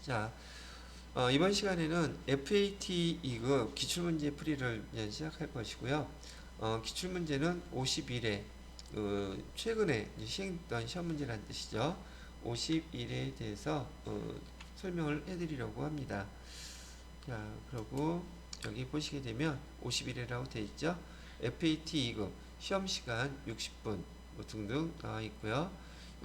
자, 이번 시간에는 FAT 2급 기출문제 풀이를 이제 시작할 것이고요. 기출문제는 51회, 최근에 이제 시행됐던 시험 문제라는 뜻이죠. 51회에 대해서 설명을 해드리려고 합니다. 자, 그리고 여기 보시게 되면 51회라고 되어 있죠. FAT 2급 시험 시간 60분 뭐 등등 나와 있고요.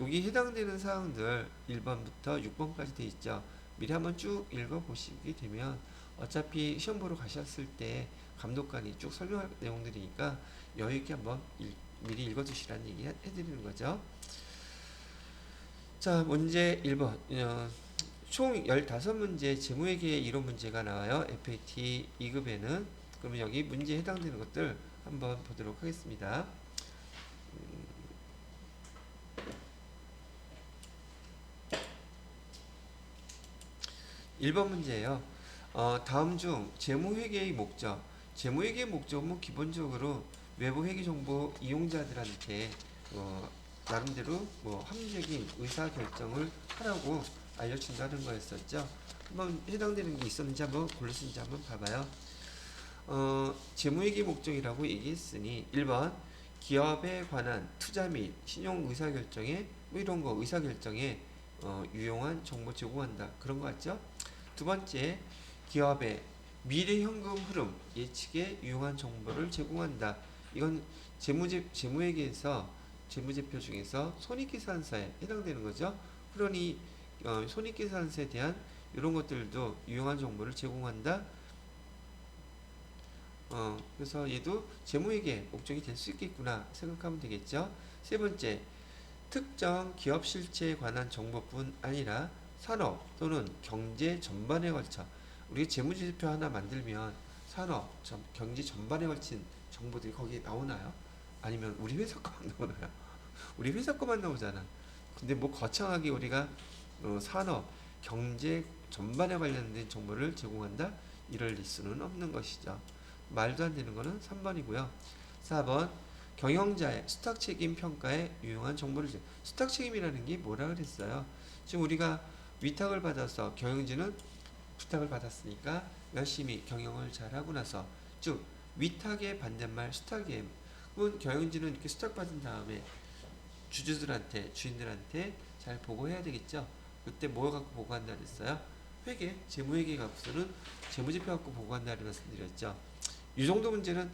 여기 해당되는 사항들 1번부터 6번까지 되어 있죠. 미리 한번 쭉 읽어보시게 되면 어차피 시험 보러 가셨을 때 감독관이 쭉 설명할 내용들이니까 여유있게 한번 미리 읽어두시라는 얘기 해드리는 거죠. 자, 문제 1번. 총 15문제 재무회계 이론 문제가 나와요. FAT 2급에는. 그러면 여기 문제에 해당되는 것들 한번 보도록 하겠습니다. 1번 문제예요. 다음 중 재무회계의 목적. 재무회계의 목적은 기본적으로 외부 회계정보 이용자들한테 나름대로 합리적인 의사결정을 하라고 알려준다는 거였었죠. 한번 해당되는 게 있었는지 한번 골랐는지 한번 봐봐요. 재무회계 목적이라고 얘기했으니 1번 기업에 관한 투자 및 신용 의사결정에 이런 거 의사결정에 유용한 정보 제공한다. 그런 거 같죠? 두 번째, 기업의 미래 현금 흐름 예측에 유용한 정보를 제공한다. 이건 재무회계에서 재무제표 중에서 손익계산서에 해당되는 거죠. 그러니 손익계산서에 대한 이런 것들도 유용한 정보를 제공한다. 그래서 얘도 재무회계 목적이 될 수 있겠구나 생각하면 되겠죠. 세 번째, 특정 기업 실체에 관한 정보뿐 아니라 산업 또는 경제 전반에 걸쳐 우리가 재무제표 하나 만들면 산업, 경제 전반에 걸친 정보들이 거기에 나오나요? 아니면 우리 회사 거만 나오나요? 우리 회사 거만 나오잖아. 근데 뭐 거창하게 우리가 산업, 경제 전반에 관련된 정보를 제공한다? 이럴 수는 없는 것이죠. 말도 안 되는 거는 3번이고요. 4번 경영자의 수탁 책임 평가에 유용한 정보를 수탁 책임이라는 게 뭐라 그랬어요? 지금 우리가 위탁을 받아서 경영진은 부탁을 받았으니까 열심히 경영을 잘하고 나서 즉 위탁의 반대말 수탁이에요. 그건 경영진은 이렇게 수탁받은 다음에 주주들한테 주인들한테 잘 보고해야 되겠죠. 그때 뭐 갖고 보고한다 그랬어요? 회계, 재무회계 갖고서는 재무제표 갖고 보고한다는 말씀드렸죠. 이 정도 문제는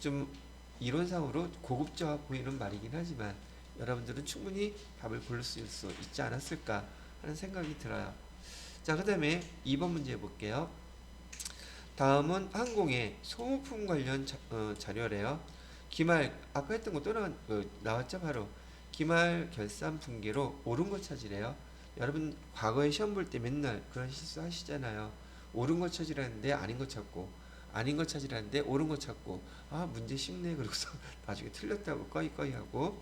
좀 이론상으로 고급져 보이는 말이긴 하지만 여러분들은 충분히 답을 고를 수 있지 않았을까 하는 생각이 들어요. 자, 그 다음에 2번 문제 볼게요. 다음은 항공의 소모품 관련 자료래요. 기말, 아까 했던 거 또 나왔죠? 바로 기말 결산 분기로 옳은 거 찾으래요. 여러분 과거에 시험 볼 때 맨날 그런 실수 하시잖아요. 옳은 거 찾으라는데 아닌 거 찾고 아닌 거 찾으라는데 옳은 거 찾고 아 문제 쉽네 그러고서 나중에 틀렸다고 꺼이꺼이 하고.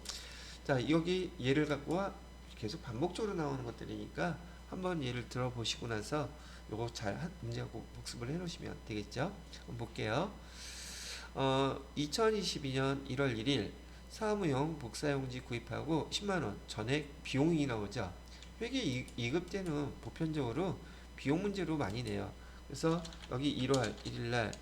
자, 여기 예를 갖고 계속 반복적으로 나오는 것들이니까 한번 예를 들어보시고 나서 요거 잘 문제하고 복습을 해 놓으시면 되겠죠. 한번 볼게요. 2022년 1월 1일 사무용 복사용지 구입하고 10만원 전액 비용이 나오죠. 회계 2급 때는 보편적으로 비용 문제로 많이 내요. 그래서 여기 1월 1일날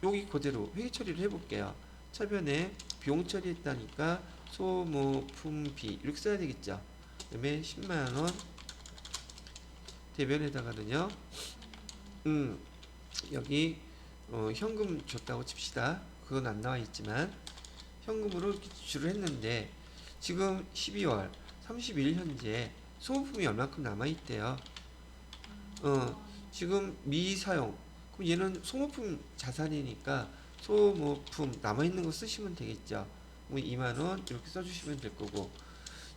여기 그대로 회계 처리를 해볼게요. 차변에 비용 처리했다니까 소모품비 이렇게 써야 되겠죠. 그 다음에 10만원 대변에다가는요 여기 현금 줬다고 칩시다. 그건 안 나와 있지만 현금으로 지출을 했는데 지금 12월 30일 현재 소모품이 얼마큼 남아있대요. 지금 미사용. 그럼 얘는 소모품 자산이니까 소모품 남아있는 거 쓰시면 되겠죠. 뭐 2만원 이렇게 써주시면 될 거고,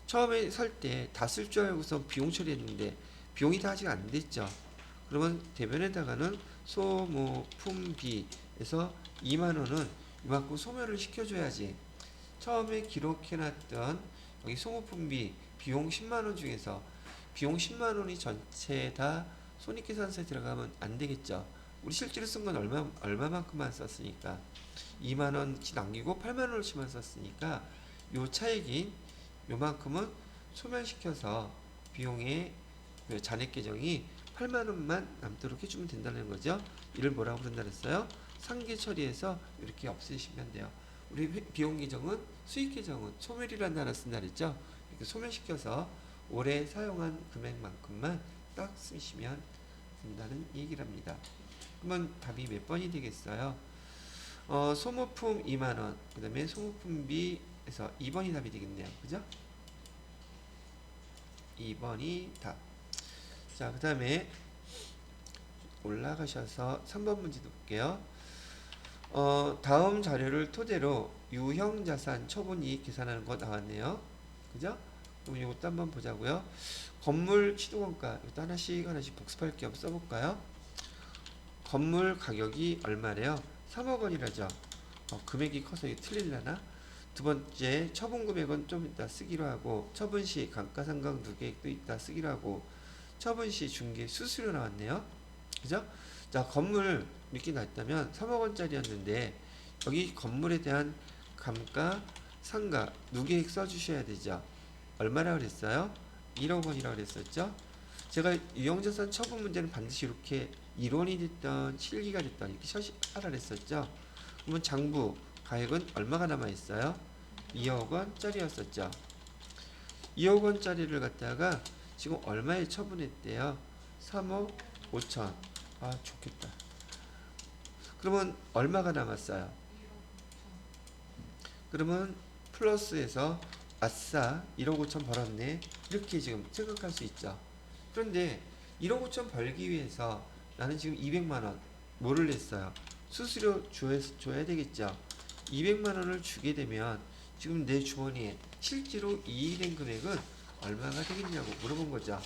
처음에 살 때 다 쓸 줄 알고서 비용 처리했는데 비용이 다 아직 안 됐죠. 그러면 대변에다가는 소모품비에서 2만원은 이만큼 소멸을 시켜줘야지. 처음에 기록해놨던 여기 소모품비 비용 10만원 중에서 비용 10만원이 전체 다 손익계산서에 들어가면 안 되겠죠. 우리 실제로 쓴 건 얼마만큼만 썼으니까 2만원치 남기고 8만원어치만 썼으니까 요 차액인 요만큼은 소멸시켜서 비용에 그 잔액 계정이 8만 원만 남도록 해주면 된다는 거죠. 이를 뭐라고 부른다 그랬어요? 상계 처리해서 이렇게 없애시면 돼요. 우리 비용 계정은 수익 계정은 소멸이라는 단어 쓴다 그랬죠. 이렇게 소멸시켜서 올해 사용한 금액만큼만 딱 쓰시면 된다는 얘기랍니다. 그러면 답이 몇 번이 되겠어요? 소모품 2만원, 그 다음에 소모품비에서 2번이 답이 되겠네요. 그죠? 2번이 답. 자, 그 다음에 올라가셔서 3번 문제도 볼게요. 다음 자료를 토대로 유형자산 처분이익 계산하는 거 나왔네요. 그죠? 그럼 이것도 한번 보자고요. 건물 취득원가, 이것도 하나씩 복습할 겸 써볼까요? 건물 가격이 얼마래요? 3억 원이라죠. 금액이 커서 이게 틀릴라나? 두 번째, 처분 금액은 좀 이따 쓰기로 하고, 처분 시 감가상각 누계액도 이따 쓰기로 하고, 처분 시 중개 수수료 나왔네요. 그죠? 자, 건물 몇개 나왔다면 3억 원짜리였는데, 여기 건물에 대한 감가, 상가, 누계액 써주셔야 되죠. 얼마라고 그랬어요? 1억 원이라고 그랬었죠? 제가 유형자산 처분 문제는 반드시 이렇게 1원이 됐던 7기가 됐던 이렇게 하라 그랬었죠. 그러면 장부 가액은 얼마가 남아있어요? 2억 원짜리였었죠. 2억 원짜리를 갖다가 지금 얼마에 처분했대요? 3억 5천. 아, 좋겠다. 그러면 얼마가 남았어요? 그러면 플러스에서 아싸 1억 5천 벌었네, 이렇게 지금 생각할 수 있죠. 그런데 1억 5천 벌기 위해서 나는 지금 200만원 뭐를 냈어요? 수수료 줘야 되겠죠. 200만원을 주게 되면 지금 내 주머니에 실제로 이익된 금액은 얼마가 되겠냐고 물어본 거죠.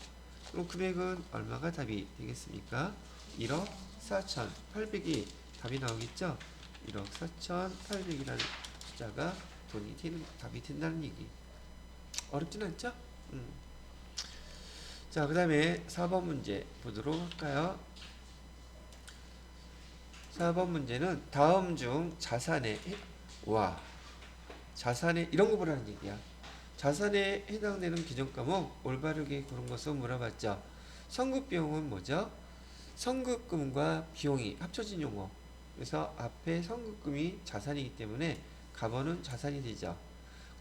그럼 금액은 얼마가 답이 되겠습니까? 1억 4,800이 답이 나오겠죠. 1억 4,800이라는 숫자가 답이 된다는 얘기. 어렵진 않죠? 자, 그 다음에 4번 문제 보도록 할까요? 4번 문제는 다음 중 자산에 이런 거 보라는 얘기야. 자산에 해당되는 규정 과목 올바르게 고른 것은 물어봤죠. 선급비용은 뭐죠? 선급금과 비용이 합쳐진 용어. 그래서 앞에 선급금이 자산이기 때문에 가번은 자산이 되죠.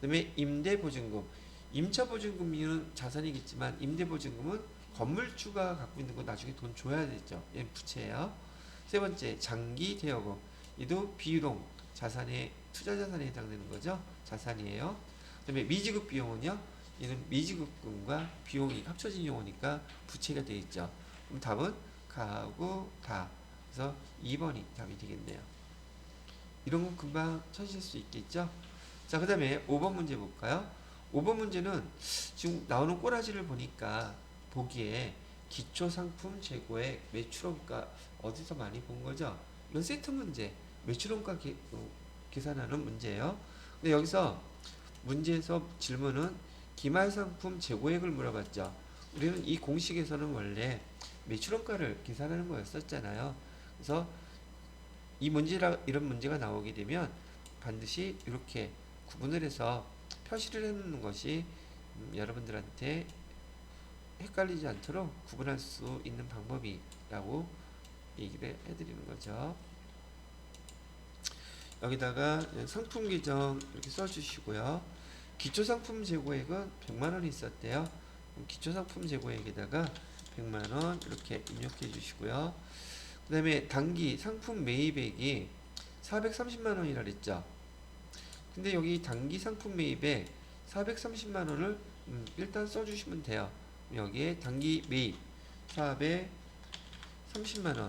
그 다음에 임대보증금. 임차보증금은 자산이겠지만 임대보증금은 건물주가 갖고 있는 거 나중에 돈 줘야 되죠. 얘는 부채예요. 세 번째, 장기대여금. 이도 비유동 자산의 투자자산에 해당되는 거죠. 자산이에요. 그 다음에 미지급 비용은요. 얘는 미지급금과 비용이 합쳐진 용어니까 부채가 되겠죠. 그럼 답은 가구 다. 그래서 2번이 답이 되겠네요. 이런 건 금방 찾으실 수 있겠죠. 자, 그 다음에 5번 문제 볼까요? 5번 문제는 지금 나오는 꼬라지를 보니까 보기에 기초상품 재고액 매출원가 어디서 많이 본 거죠? 이건 세트 문제, 매출원가 계산하는 문제예요. 근데 여기서 문제에서 질문은 기말상품 재고액을 물어봤죠. 우리는 이 공식에서는 원래 매출원가를 계산하는 거였었잖아요. 그래서 이런 문제가 나오게 되면 반드시 이렇게 구분을 해서 표시를 해놓는 것이 여러분들한테 헷갈리지 않도록 구분할 수 있는 방법이라고 얘기를 해드리는 거죠. 여기다가 상품 계정 이렇게 써주시고요. 기초상품 재고액은 100만원이 있었대요. 기초상품 재고액에다가 100만원 이렇게 입력해 주시고요. 그 다음에 단기 상품 매입액이 430만원이라 그랬죠. 근데 여기 단기 상품 매입에 430만원을 일단 써주시면 돼요. 여기에 단기 매입 430만원.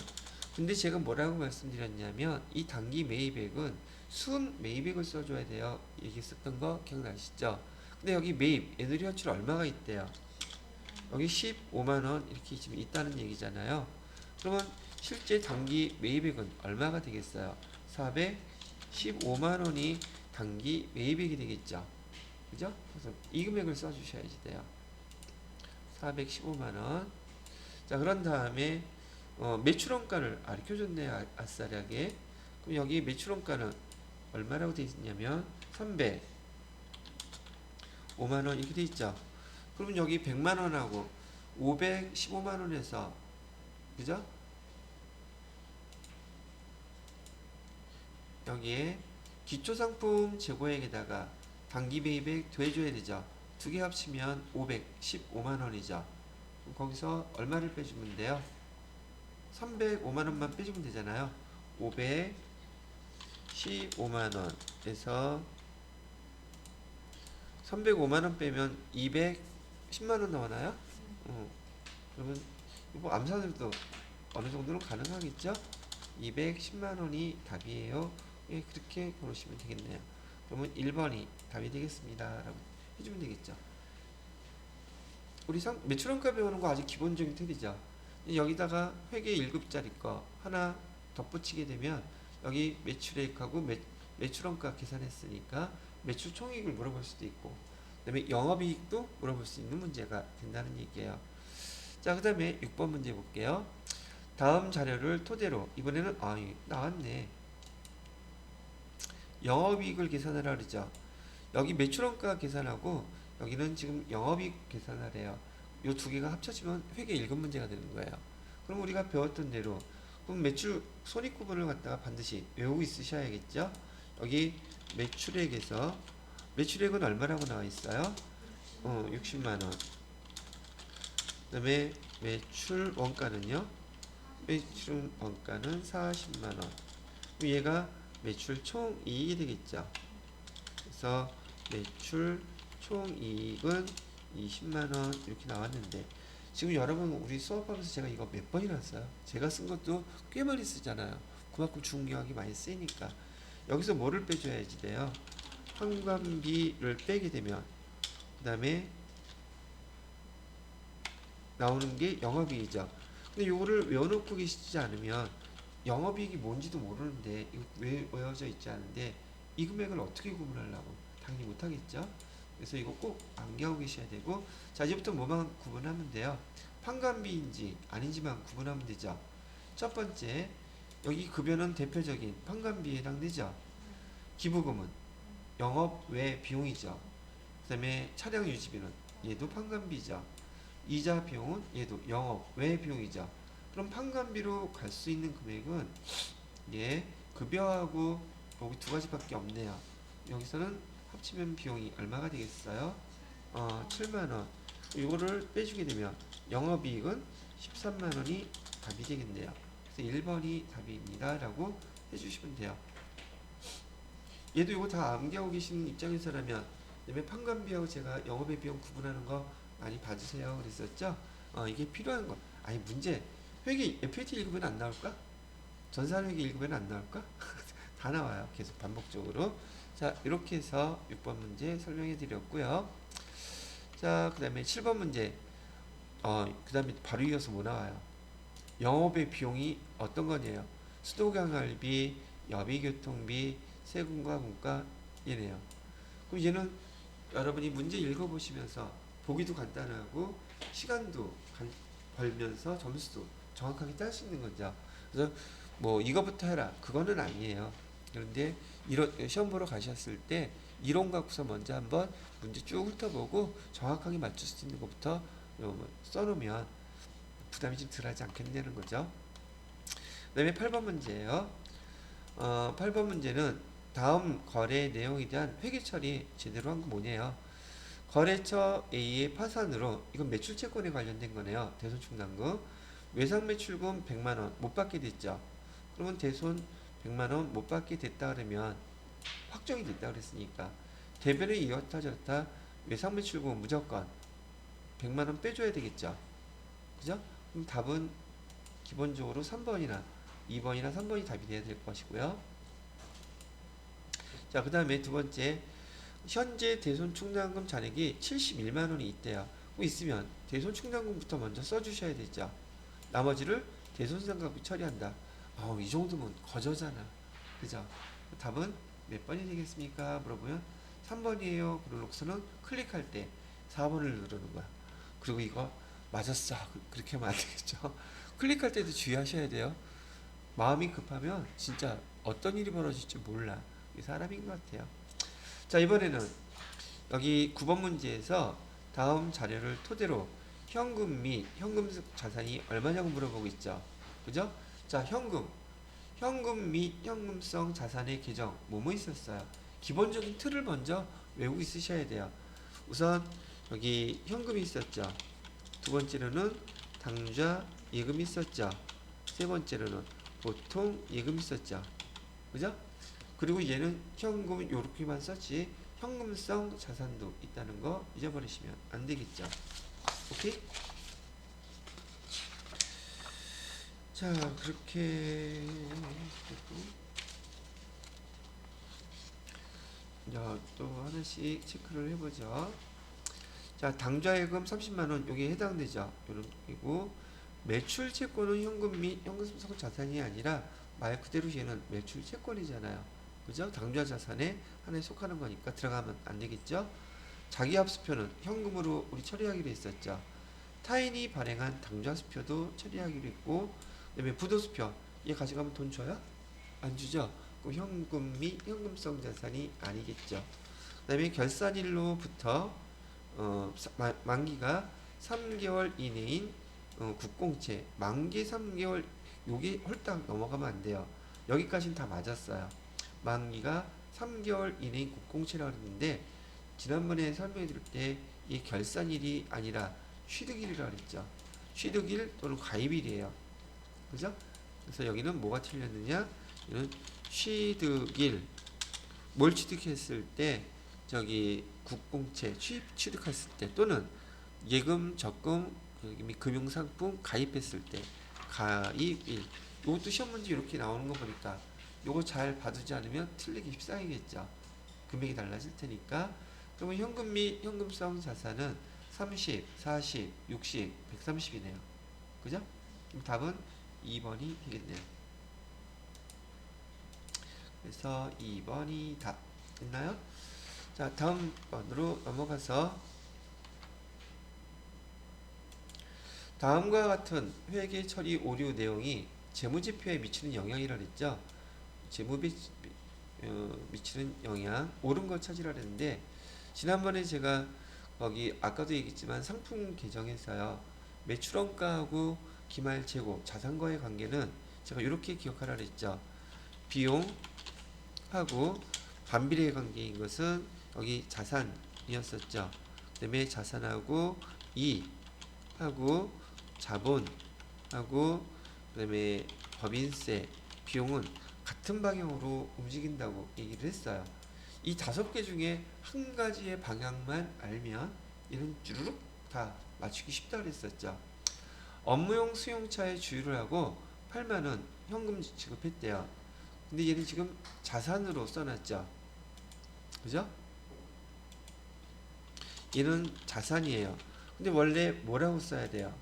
근데 제가 뭐라고 말씀드렸냐면 이 단기 매입액은 순 매입액을 써줘야 돼요. 얘기했었던 거 기억나시죠? 근데 여기 매입 애누리 현출 얼마가 있대요? 여기 15만원 이렇게 지금 있다는 얘기잖아요. 그러면 실제 단기 매입액은 얼마가 되겠어요? 415만원이 단기 매입액이 되겠죠. 그죠? 그래서 이 금액을 써주셔야지 돼요. 415만원. 자, 그런 다음에 매출원가를 알려줬네요. 아싸리하게. 그럼 여기 매출원가는 얼마라고 되어 있냐면 305만원 이렇게 되어 있죠. 그러면 여기 100만원하고 515만 원에서 그죠? 여기에 기초상품 재고액에다가 단기 매입액 더해줘야 되죠. 두 개 합치면 515만 원이죠. 그럼 거기서 얼마를 빼주면 돼요? 305만 원만 빼주면 되잖아요. 515만 원에서 305만 원 빼면 210만 원 나오나요? 그러면 뭐 암산으로도 어느 정도는 가능하겠죠? 210만 원이 답이에요. 예, 그렇게 고르시면 되겠네요. 그러면 1번이 답이 되겠습니다. 라고 해주면 되겠죠. 우리 매출원가 배우는 거 아주 기본적인 틀이죠. 여기다가 회계 1급짜리 거 하나 덧붙이게 되면 여기 매출액하고 매출원가 계산했으니까 매출 총액을 물어볼 수도 있고 그다음에 영업이익도 물어볼 수 있는 문제가 된다는 얘기예요. 자, 그 다음에 6번 문제 볼게요. 다음 자료를 토대로 이번에는 나왔네. 영업이익을 계산하라 그러죠. 여기 매출원가 계산하고 여기는 지금 영업이익 계산하래요. 요 두 개가 합쳐지면 회계 1급 문제가 되는 거예요. 그럼 우리가 배웠던 대로 그럼 매출 손익구분을 갖다가 반드시 외우고 있으셔야겠죠. 여기 매출액에서 매출액은 얼마라고 나와 있어요? 60만 원. 그다음에 매출 원가는요? 매출 원가는 40만 원. 그럼 얘가 매출 총이익이 되겠죠. 그래서 매출 총이익은 20만 원 이렇게 나왔는데 지금 여러분 우리 수업하면서 제가 이거 몇 번이나 써요? 제가 쓴 것도 꽤 많이 쓰잖아요. 그만큼 중요하게 많이 쓰니까 여기서 뭐를 빼줘야지 돼요? 환관비를 빼게 되면 그 다음에 나오는 게 영업이익이죠. 근데 요거를 외워놓고 계시지 않으면 영업이익이 뭔지도 모르는데 이거 왜 외워져 있지 않은데 이 금액을 어떻게 구분하려고 당연히 못하겠죠. 그래서 이거 꼭 암기하고 계셔야 되고 자 이제부터 뭐만 구분하면 돼요. 판관비인지 아닌지만 구분하면 되죠. 첫 번째 여기 급여는 대표적인 판관비에 해당되죠. 기부금은 영업 외 비용이죠. 그 다음에 차량 유지비는 얘도 판관비죠. 이자 비용은 얘도 영업 외 비용이죠. 그럼 판관비로 갈 수 있는 금액은 예 급여하고 여기 두 가지밖에 없네요. 여기서는 합치면 비용이 얼마가 되겠어요? 7만 원. 이거를 빼주게 되면 영업이익은 13만 원이 답이 되겠네요. 그래서 1번이 답입니다. 라고 해주시면 돼요. 얘도 이거 다 암기하고 계시는 입장에서라면 그다음에 판관비하고 제가 영업의 비용 구분하는 거 많이 봐주세요. 그랬었죠? 이게 필요한 거. 아니 문제 회계 FAT 1급에는 안 나올까? 전산회계 1급에는 안 나올까? 다 나와요. 계속 반복적으로. 자 이렇게 해서 6번 문제 설명해 드렸고요. 자 그 다음에 7번 문제 그 다음에 바로 이어서 뭐 나와요? 영업의 비용이 어떤 거냐요? 수도관할비, 여비교통비, 세금과 문가 얘네요. 그럼 얘는 여러분이 문제 읽어보시면서 보기도 간단하고 시간도 벌면서 점수도 정확하게 딸 수 있는 거죠. 그래서 뭐 이거부터 해라 그거는 아니에요. 그런데 시험 보러 가셨을 때 이론 갖고서 먼저 한번 문제 쭉 훑어보고 정확하게 맞출 수 있는 것부터 써놓으면 부담이 좀 덜하지 않겠냐는 거죠. 그 다음에 8번 문제예요. 8번 문제는 다음 거래 내용에 대한 회계 처리 제대로 한 거 뭐냐요? 거래처 A의 파산으로 이건 매출채권에 관련된 거네요. 대손충당금 외상 매출금 100만원 못 받게 됐죠. 그러면 대손 100만원 못 받게 됐다 그러면 확정이 됐다 그랬으니까 대변에 이었다 저었다 외상 매출금 무조건 100만원 빼줘야 되겠죠. 그죠? 그럼 답은 기본적으로 3번이나 2번이나 3번이 답이 돼야 될 것이고요. 자, 그 다음에 두 번째 현재 대손충당금 잔액이 71만원이 있대요. 있으면 대손충당금부터 먼저 써주셔야 되죠. 나머지를 대손상각비 처리한다. 이 정도면 거저잖아. 그죠? 답은 몇 번이 되겠습니까? 물어보면 3번이에요. 그러고서는 클릭할 때 4번을 누르는 거야. 그리고 이거 맞았어. 그렇게 하면 안 되겠죠. 클릭할 때도 주의하셔야 돼요. 마음이 급하면 진짜 어떤 일이 벌어질지 몰라. 이 사람인 것 같아요. 자 이번에는 여기 9번 문제에서 다음 자료를 토대로 현금 및 현금 자산이 얼마냐고 물어보고 있죠. 그죠? 자, 현금 및 현금성 자산의 계정 뭐뭐 있었어요. 기본적인 틀을 먼저 외우고 있으셔야 돼요. 우선 여기 현금이 있었죠. 두 번째로는 당좌 예금이 있었죠. 세 번째로는 보통 예금이 있었죠. 그죠? 그리고 얘는 현금은 요렇게만 썼지 현금성 자산도 있다는 거 잊어버리시면 안 되겠죠. 오케이? 자, 그렇게 자, 또 하나씩 체크를 해보죠. 자, 당좌예금 30만원 여기에 해당되죠. 그리고 매출 채권은 현금 및 현금성 자산이 아니라 말 그대로 얘는 매출 채권이잖아요. 그죠? 당좌 자산에 하나에 속하는 거니까 들어가면 안 되겠죠? 자기합수표는 현금으로 우리 처리하기로 했었죠. 타인이 발행한 당좌수표도 처리하기로 했고, 그다음에 부도수표 얘 가져가면 돈 줘요? 안 주죠? 그 현금 및 현금성 자산이 아니겠죠. 그다음에 결산일로부터 만기가 3개월 이내인 국공채 만기 3개월 요게 홀딱 넘어가면 안 돼요. 여기까지는 다 맞았어요. 만기가 3개월 이내인 국공채라고 했는데 지난번에 설명해 드릴 때 이 결산일이 아니라 취득일이라고 했죠. 취득일 또는 가입일이에요. 그죠? 그래서 여기는 뭐가 틀렸느냐? 이는 취득일 뭘 취득했을 때 저기 국공채 취득했을 때 또는 예금, 적금, 및 금융상품 가입했을 때 가입일 이것도 시험 문제 이렇게 나오는 거 보니까 요거 잘 봐두지 않으면 틀리기 십상이겠죠. 금액이 달라질 테니까. 그러면 현금 및 현금성 자산은 30, 40, 60, 130이네요. 그죠? 그럼 답은 2번이 되겠네요. 그래서 2번이 답. 됐나요? 자, 다음 번으로 넘어가서 다음과 같은 회계 처리 오류 내용이 재무지표에 미치는 영향이라 그랬죠. 재무비 미치는 영향 옳은 걸 찾으라 그랬는데 지난번에 제가 거기 아까도 얘기했지만 상품 계정에서요 매출원가하고 기말 재고 자산과의 관계는 제가 이렇게 기억하라 그랬죠. 비용하고 반비례 관계인 것은 여기 자산이었었죠. 그 다음에 자산하고 이하고 자본하고 그 다음에 법인세 비용은 같은 방향으로 움직인다고 얘기를 했어요. 이 5개 중에 한 가지의 방향만 알면 이는 쭈루룩 다 맞추기 쉽다 그랬었죠. 업무용 수용차에 주유를 하고 8만원 현금 지급했대요. 근데 얘는 지금 자산으로 써놨죠. 그죠? 얘는 자산이에요. 근데 원래 뭐라고 써야 돼요?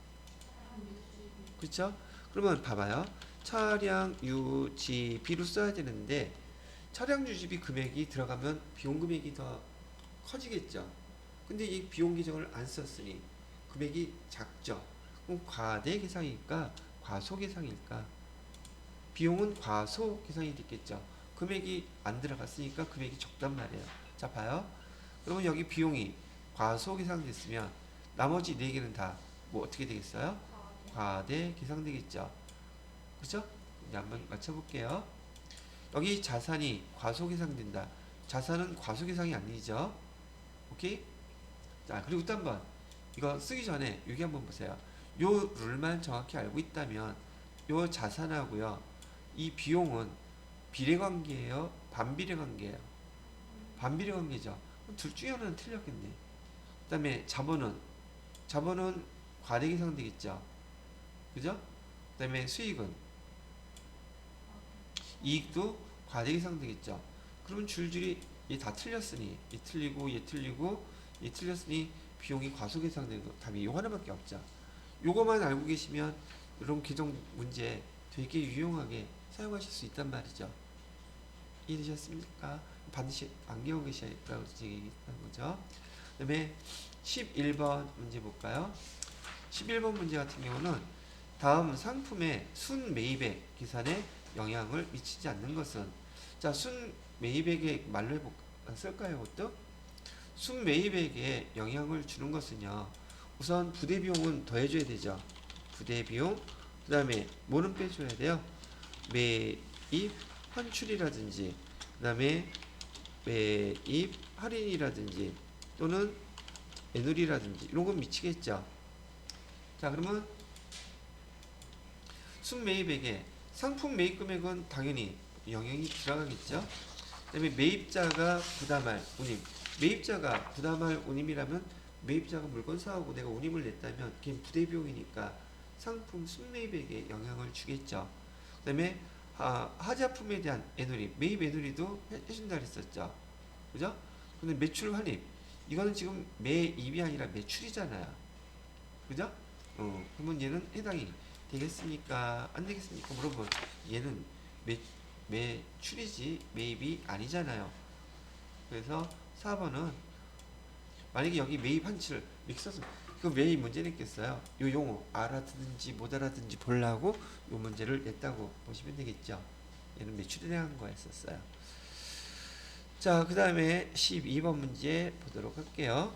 그렇죠? 그러면 봐봐요. 차량 유지비로 써야 되는데 차량 유지비 금액이 들어가면 비용 금액이 더 커지겠죠. 근데 이 비용 계정을 안 썼으니 금액이 작죠. 그럼 과대 계상일까? 과소 계상일까? 비용은 과소 계상이 됐겠죠. 금액이 안 들어갔으니까 금액이 적단 말이에요. 자, 봐요. 그러면 여기 비용이 과소 계상됐으면 나머지 4개는 다 뭐 어떻게 되겠어요? 과대 계상되겠죠. 그죠? 이제 한번 맞춰볼게요. 여기 자산이 과소계상된다. 자산은 과소계상이 아니죠. 오케이? 자, 그리고 또 한번 이거 쓰기 전에 여기 한번 보세요. 요 룰만 정확히 알고 있다면 요 자산하고요 이 비용은 비례관계예요? 반비례관계예요? 반비례관계죠. 둘 중에 하나는 틀렸겠네. 그 다음에 자본은 과대계상 되겠죠. 그죠? 그 다음에 수익은 이익도 과대계상 되겠죠. 그러면 줄줄이 얘 다 틀렸으니 얘 틀리고 얘 틀리고 얘 틀렸으니 비용이 과소계상되는 거 답이 요 하나밖에 없죠. 요거만 알고 계시면 이런 계정 문제 되게 유용하게 사용하실 수 있단 말이죠. 이해되셨습니까? 반드시 안경 계셔야 했다고 얘기하는 거죠. 그 다음에 11번 문제 볼까요? 11번 문제 같은 경우는 다음 상품의 순매입액 계산에 영향을 미치지 않는 것은 자, 순매입액의 말로 해볼까? 쓸까요? 그것도? 순매입액에 영향을 주는 것은요 우선 부대 비용은 더해줘야 되죠. 부대 비용. 그 다음에 뭐는 빼줘야 돼요? 매입 환출이라든지, 그 다음에 매입 할인이라든지 또는 애누리라든지 이런 건 미치겠죠. 자, 그러면 순매입액에 상품 매입 금액은 당연히 영향이 들어가겠죠. 그 다음에 매입자가 부담할 운임. 매입자가 부담할 운임이라면 매입자가 물건 사오고 내가 운임을 냈다면 그게 부대 비용이니까 상품 순매입액에 영향을 주겠죠. 그 다음에 하자품에 대한 애누리, 매입 애누리도 해준다 그랬었죠. 그죠? 근데 매출 환입, 이거는 지금 매입이 아니라 매출이잖아요. 그죠? 그러면 얘는 해당이 되겠습니까? 안 되겠습니까? 물어보면 얘는 매출이지 매입이 아니잖아요. 그래서 4번은 만약에 여기 매입 한치를 이렇게 썼으면 그 매입 문제 냈겠어요. 요 용어 알아듣는지 못 알아듣는지 보려고 요 문제를 냈다고 보시면 되겠죠. 얘는 매출에 대한 거였었어요. 자, 그 다음에 12번 문제 보도록 할게요.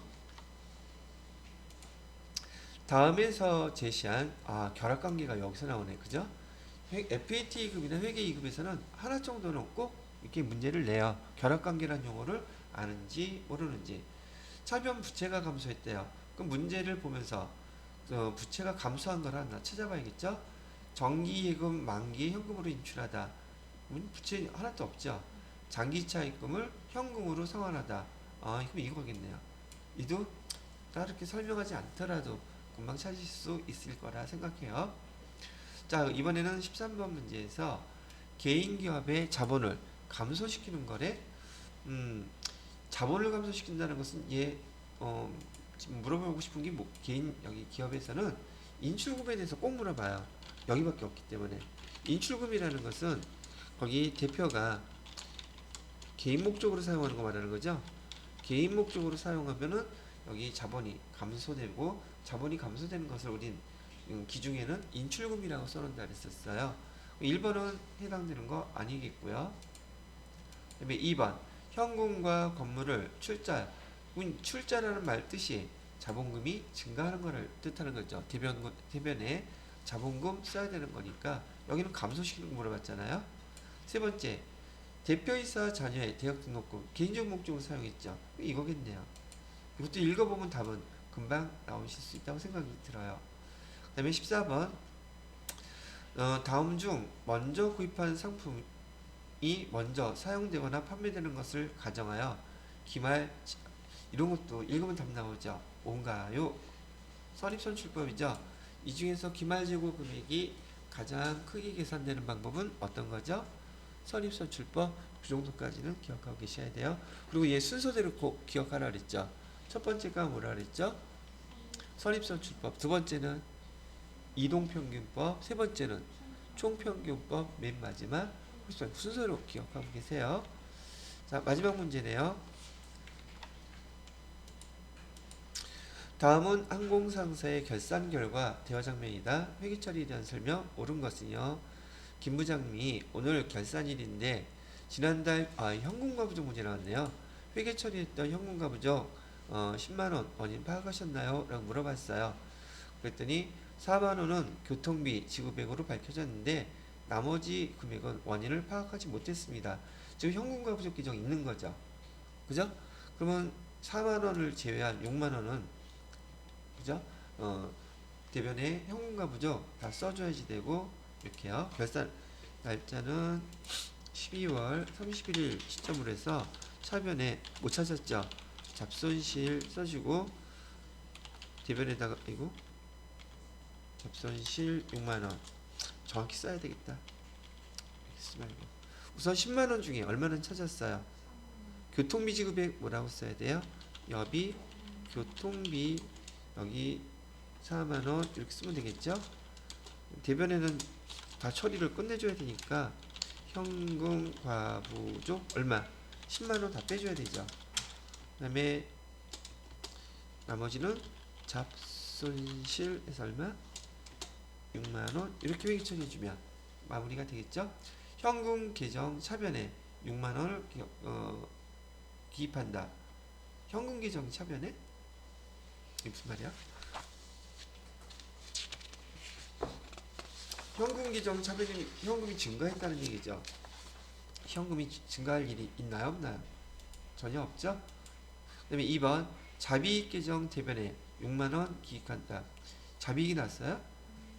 다음에서 제시한 결합관계가 여기서 나오네. 그죠? FAT급이나 회계2급에서는 하나 정도는 꼭 이렇게 문제를 내요. 결합관계란 용어를 아는지 모르는지. 차변 부채가 감소했대요. 그럼 문제를 보면서 부채가 감소한 걸 하나 찾아봐야겠죠? 정기예금 만기에 현금으로 인출하다. 부채 하나도 없죠. 장기차 입금을 현금으로 상환하다. 그럼 이거겠네요. 이도 따로 이렇게 설명하지 않더라도 금방 찾으실 수 있을 거라 생각해요. 자, 이번에는 13번 문제에서 개인기업의 자본을 감소시키는 거래. 자본을 감소시킨다는 것은 지금 물어보고 싶은 게 개인 여기 기업에서는 인출금에 대해서 꼭 물어봐요. 여기밖에 없기 때문에. 인출금이라는 것은 거기 대표가 개인 목적으로 사용하는 거 말하는 거죠. 개인 목적으로 사용하면은 여기 자본이 감소되고, 자본이 감소되는 것을 우린 기중에는 인출금이라고 써놓는다 그랬었어요. 1번은 해당되는 거 아니겠고요. 그 다음에 2번 현금과 건물을 출자라는 말 뜻이 자본금이 증가하는 것을 뜻하는 거죠. 대변에 자본금 써야 되는 거니까 여기는 감소시키는 거 물어봤잖아요. 세 번째, 대표이사 자녀의 대역 등록금 개인적 목적으로 사용했죠. 이거겠네요. 이것도 읽어보면 답은 금방 나오실 수 있다고 생각이 들어요. 그 다음에 14번 다음 중 먼저 구입한 상품이 먼저 사용되거나 판매되는 것을 가정하여 기말 이런 것도 읽으면 답 나오죠. 뭔가요? 선입선출법이죠. 이 중에서 기말 재고 금액이 가장 크게 계산되는 방법은 어떤 거죠? 선입선출법. 그 정도까지는 기억하고 계셔야 돼요. 그리고 얘 순서대로 꼭 기억하라 그랬죠. 첫 번째가 뭐라 그랬죠? 선입선출법. 두 번째는 이동평균법. 세 번째는 총평균법. 맨 마지막 순서로 기억하고 계세요. 자, 마지막 문제네요. 다음은 항공상사의 결산 결과 대화 장면이다. 회계 처리에 대한 설명. 옳은 것은요. 김 부장님이 오늘 결산일인데 지난달 현금과 부족 문제 나왔네요. 회계 처리했던 현금과 부족 10만원 원인 파악하셨나요? 라고 물어봤어요. 그랬더니 4만원은 교통비 지급액으로 밝혀졌는데 나머지 금액은 원인을 파악하지 못했습니다. 지금 현금과 부족 기정 있는 거죠. 그죠? 그러면 4만원을 제외한 6만원은 그죠? 대변에 현금과 부족 다 써줘야지 되고 이렇게요. 결산 날짜는 12월 31일 시점으로 해서 차변에 못 찾았죠. 잡손실 써주고 대변에다가 이거 잡손실 6만원 정확히 써야 되겠다. 쓰지 말고 우선 10만원 중에 얼마는 찾았어요? 교통비 지급액 뭐라고 써야 돼요? 여비 교통비 여기 4만원 이렇게 쓰면 되겠죠. 대변에는 다 처리를 끝내줘야 되니까 현금 과부족 얼마? 10만원 다 빼줘야 되죠. 그 다음에 나머지는 잡손실에서 얼마? 6만원 이렇게 회계 처리해주면 마무리가 되겠죠. 현금 계정 차변에 6만원을 기입한다. 현금 계정 차변에? 이게 무슨 말이야? 현금 계정 차변이 현금이 증가했다는 얘기죠. 현금이 증가할 일이 있나요? 없나요? 전혀 없죠? 그 다음에 2번 자비익 계정 대변에 6만원 기입한다. 자비익이 났어요?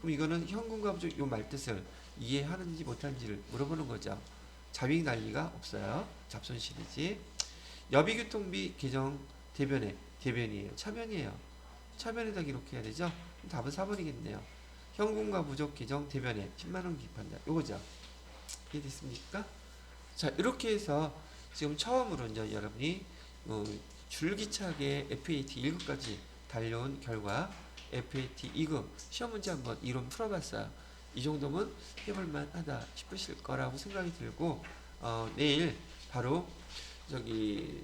그럼 이거는 현금과 부족 요 말뜻을 이해하는지 못하는지를 물어보는 거죠. 자비익 날 리가 없어요. 잡손실이지. 여비교통비 계정 대변에 대변이에요. 차변이에요. 차변에다 기록해야 되죠? 답은 4번이겠네요. 현금과 부족 계정 대변에 10만원 기입한다. 요거죠. 이해됐습니까? 자, 이렇게 해서 지금 처음으로 이제 여러분이 줄기차게 FAT 1급까지 달려온 결과 FAT 2급 시험 문제 한번 이론 풀어봤어요. 이 정도면 해볼만 하다 싶으실 거라고 생각이 들고 내일 바로 저기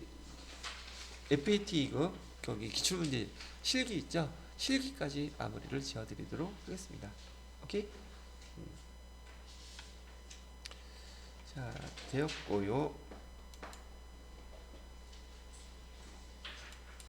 FAT 2급 거기 기출문제 실기 있죠? 실기까지 마무리를 지어드리도록 하겠습니다. 오케이? 자, 되었고요.